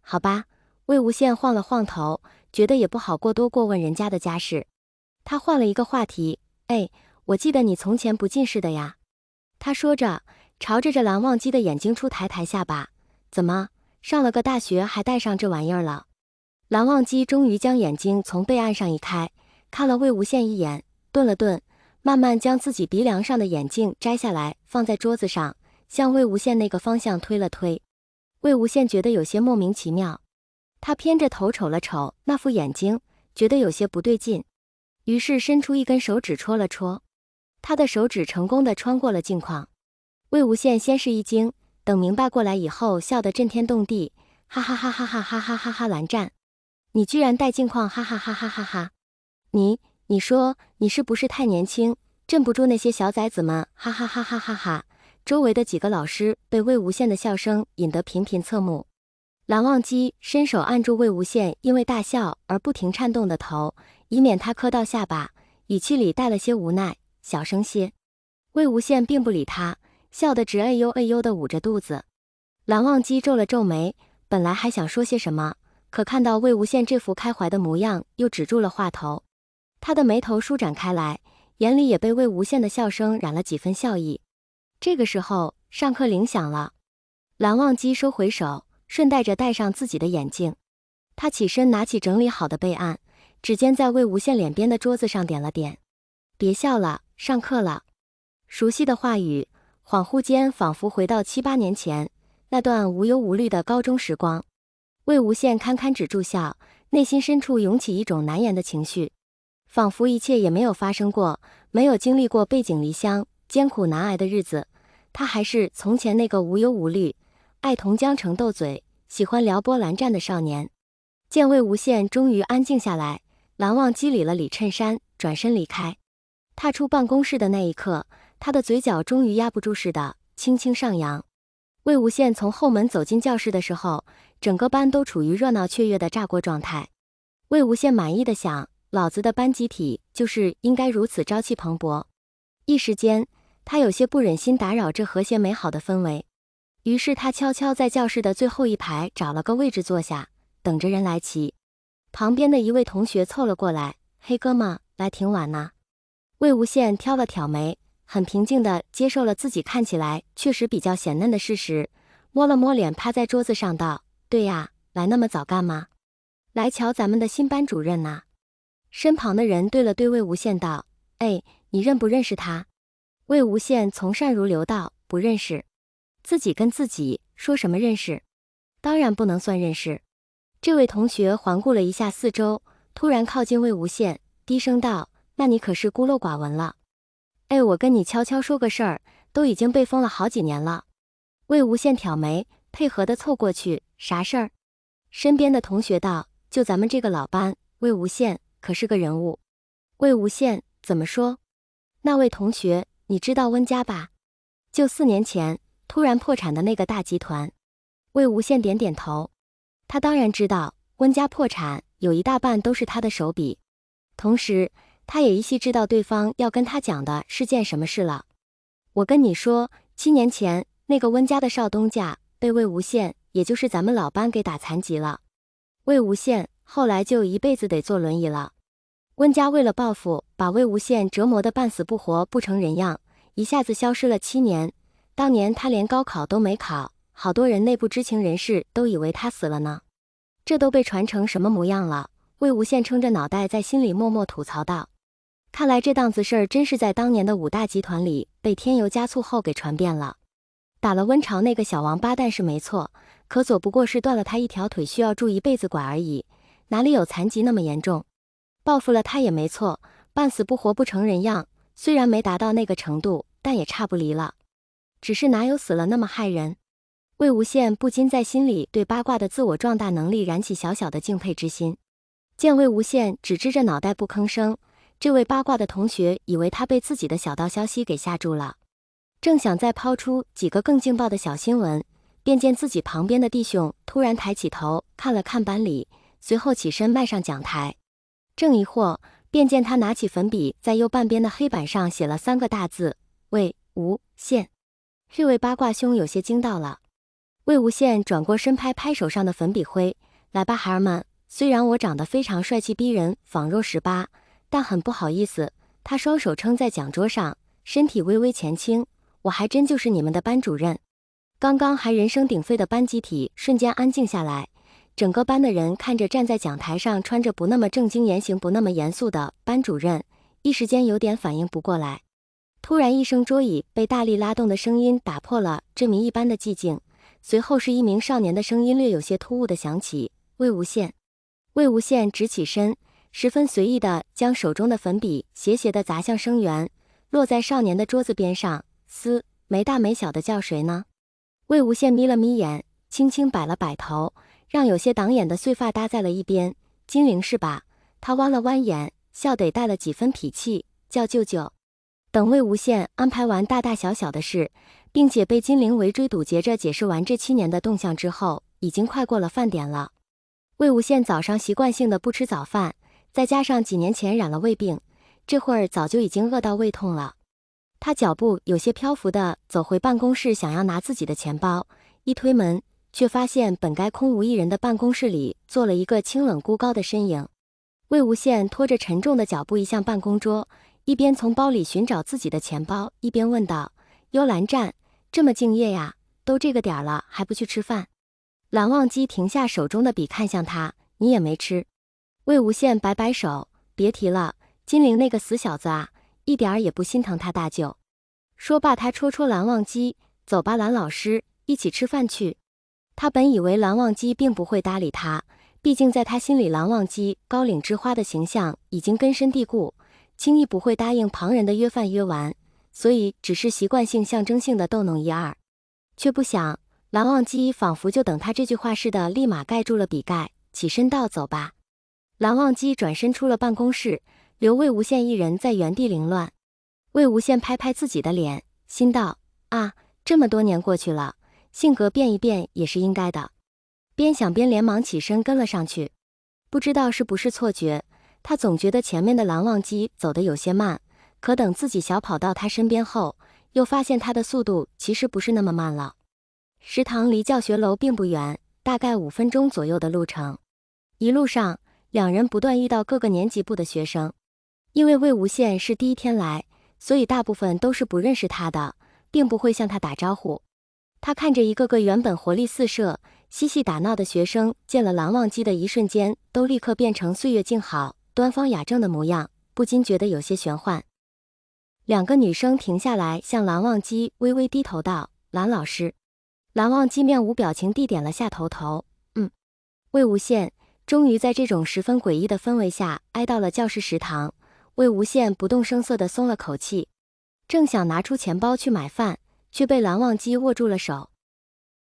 好吧。魏无羡晃了晃头，觉得也不好过多过问人家的家事。他换了一个话题，哎，我记得你从前不近视的呀。他说着，朝着这蓝忘机的眼睛处抬下巴。怎么，上了个大学还戴上这玩意儿了？蓝忘机终于将眼睛从背岸上移开，看了魏无羡一眼，顿了顿，慢慢将自己鼻梁上的眼镜摘下来，放在桌子上，向魏无羡那个方向推了推。魏无羡觉得有些莫名其妙，他偏着头瞅了瞅那副眼睛，觉得有些不对劲，于是伸出一根手指戳了戳。他的手指成功地穿过了镜框。魏无羡先是一惊，等明白过来以后，笑得震天动地，哈哈哈哈哈哈哈哈哈！蓝湛，你居然戴镜框，哈哈哈哈哈哈！你说你是不是太年轻，镇不住那些小崽子们，哈哈哈哈哈哈！周围的几个老师被魏无羡的笑声引得频频侧目。蓝忘机伸手按住魏无羡因为大笑而不停颤动的头，以免他磕到下巴，语气里带了些无奈，小声些。魏无羡并不理他，笑得直哎呦哎呦的捂着肚子。蓝忘机皱了皱眉，本来还想说些什么，可看到魏无羡这副开怀的模样，又止住了话头。他的眉头舒展开来，眼里也被魏无羡的笑声染了几分笑意。这个时候，上课铃响了。蓝忘机收回手，顺带着戴上自己的眼镜。他起身拿起整理好的备案，指尖在魏无羡脸边的桌子上点了点。别笑了，上课了。熟悉的话语，恍惚间仿佛回到7、8年前，那段无忧无虑的高中时光。魏无羡堪堪止住笑，内心深处涌起一种难言的情绪，仿佛一切也没有发生过，没有经历过背井离乡、艰苦难挨的日子，他还是从前那个无忧无虑、爱同江城斗嘴、喜欢撩拨蓝湛的少年。见魏无羡终于安静下来，蓝忘机理了理衬衫，转身离开。踏出办公室的那一刻，他的嘴角终于压不住似的轻轻上扬。魏无羡从后门走进教室的时候，整个班都处于热闹雀跃的炸锅状态。魏无羡满意的想，老子的班集体就是应该如此朝气蓬勃。一时间，他有些不忍心打扰这和谐美好的氛围，于是他悄悄在教室的最后一排找了个位置坐下，等着人来齐。旁边的一位同学凑了过来，黑哥们，来挺晚呢。魏无羡挑了挑眉，很平静地接受了自己看起来确实比较显嫩的事实，摸了摸脸，趴在桌子上道：对呀，来那么早干嘛？来瞧咱们的新班主任呐。身旁的人对了对魏无羡道：哎，你认不认识他？魏无羡从善如流道：不认识。自己跟自己说什么认识？当然不能算认识。这位同学环顾了一下四周，突然靠近魏无羡，低声道：那你可是孤陋寡闻了。哎，我跟你悄悄说个事儿，都已经被封了好几年了。魏无羡挑眉，配合的凑过去：啥事儿？身边的同学道：就咱们这个老班，魏无羡可是个人物。魏无羡怎么说？那位同学，你知道温家吧？就4年前突然破产的那个大集团。魏无羡点点头，他当然知道温家破产有一大半都是他的手笔，同时他也依稀知道对方要跟他讲的是件什么事了。我跟你说，7年前那个温家的少东家被魏无羡，也就是咱们老班给打残疾了。魏无羡后来就一辈子得坐轮椅了。温家为了报复，把魏无羡折磨得半死不活不成人样，一下子消失了7年。当年他连高考都没考，好多人内部知情人士都以为他死了呢。这都被传成什么模样了？魏无羡撑着脑袋在心里默默吐槽道。看来这档子事儿真是在当年的5大集团里被添油加醋后给传遍了。打了温巢那个小王八蛋是没错，可左不过是断了他一条腿，需要拄一辈子拐而已，哪里有残疾那么严重？报复了他也没错，半死不活不成人样，虽然没达到那个程度，但也差不离了。只是哪有死了那么害人？魏无羡不禁在心里对八卦的自我壮大能力燃起小小的敬佩之心。见魏无羡只支着脑袋不吭声，这位八卦的同学以为他被自己的小道消息给吓住了，正想再抛出几个更劲爆的小新闻，便见自己旁边的弟兄突然抬起头看了看班里，随后起身迈上讲台。正疑惑，便见他拿起粉笔在右半边的黑板上写了3个大字：魏无羡。这位八卦兄有些惊到了。魏无羡转过身拍拍手上的粉笔灰，来吧孩儿们，虽然我长得非常帅气逼人，仿若18，但很不好意思，他双手撑在讲桌上，身体微微前倾，我还真就是你们的班主任。刚刚还人声鼎沸的班集体瞬间安静下来，整个班的人看着站在讲台上穿着不那么正经言行不那么严肃的班主任，一时间有点反应不过来。突然一声桌椅被大力拉动的声音打破了这谜一般的寂静，随后是一名少年的声音略有些突兀地响起，魏无羡。魏无羡直起身，十分随意地将手中的粉笔斜斜地砸向声源，落在少年的桌子边上，嘶，没大没小的叫谁呢？魏无羡眯了眯眼，轻轻摆了摆头，让有些挡眼的碎发搭在了一边。金陵是吧？他弯了弯眼，笑得带了几分痞气，叫舅舅。等魏无羡安排完大大小小的事，并且被金陵围追堵截着解释完这7年的动向之后，已经快过了饭点了。魏无羡早上习惯性的不吃早饭，再加上几年前染了胃病，这会儿早就已经饿到胃痛了。他脚步有些漂浮的走回办公室，想要拿自己的钱包，一推门，却发现本该空无一人的办公室里坐了一个清冷孤高的身影。魏无羡拖着沉重的脚步移向办公桌，一边从包里寻找自己的钱包，一边问道：幽兰站，这么敬业呀，都这个点了还不去吃饭？蓝忘机停下手中的笔看向他，你也没吃？魏无羡摆摆手，别提了，金陵那个死小子啊，一点儿也不心疼他大舅。说罢他戳戳蓝忘机，走吧蓝老师，一起吃饭去。他本以为蓝忘机并不会搭理他，毕竟在他心里蓝忘机高岭之花的形象已经根深蒂固，轻易不会答应旁人的约饭约完，所以只是习惯性象征性的逗弄一二。却不想蓝忘机仿佛就等他这句话似的，立马盖住了笔盖，起身道走吧。蓝忘机转身出了办公室，留魏无羡一人在原地凌乱。魏无羡拍拍自己的脸，心道啊，这么多年过去了，性格变一变也是应该的。边想边连忙起身跟了上去。不知道是不是错觉，他总觉得前面的蓝忘机走得有些慢，可等自己小跑到他身边后，又发现他的速度其实不是那么慢了。食堂离教学楼并不远，大概5分钟左右的路程。一路上，两人不断遇到各个年级部的学生。因为魏无羡是第一天来，所以大部分都是不认识他的，并不会向他打招呼。他看着一个个原本活力四射、嬉戏打闹的学生，见了蓝忘机的一瞬间，都立刻变成岁月静好、端方雅正的模样，不禁觉得有些玄幻。两个女生停下来，向蓝忘机微微低头道：蓝老师。蓝忘机面无表情地点了下头。魏无羡终于在这种十分诡异的氛围下挨到了教室食堂。魏无羡不动声色地松了口气，正想拿出钱包去买饭，却被蓝忘机握住了手。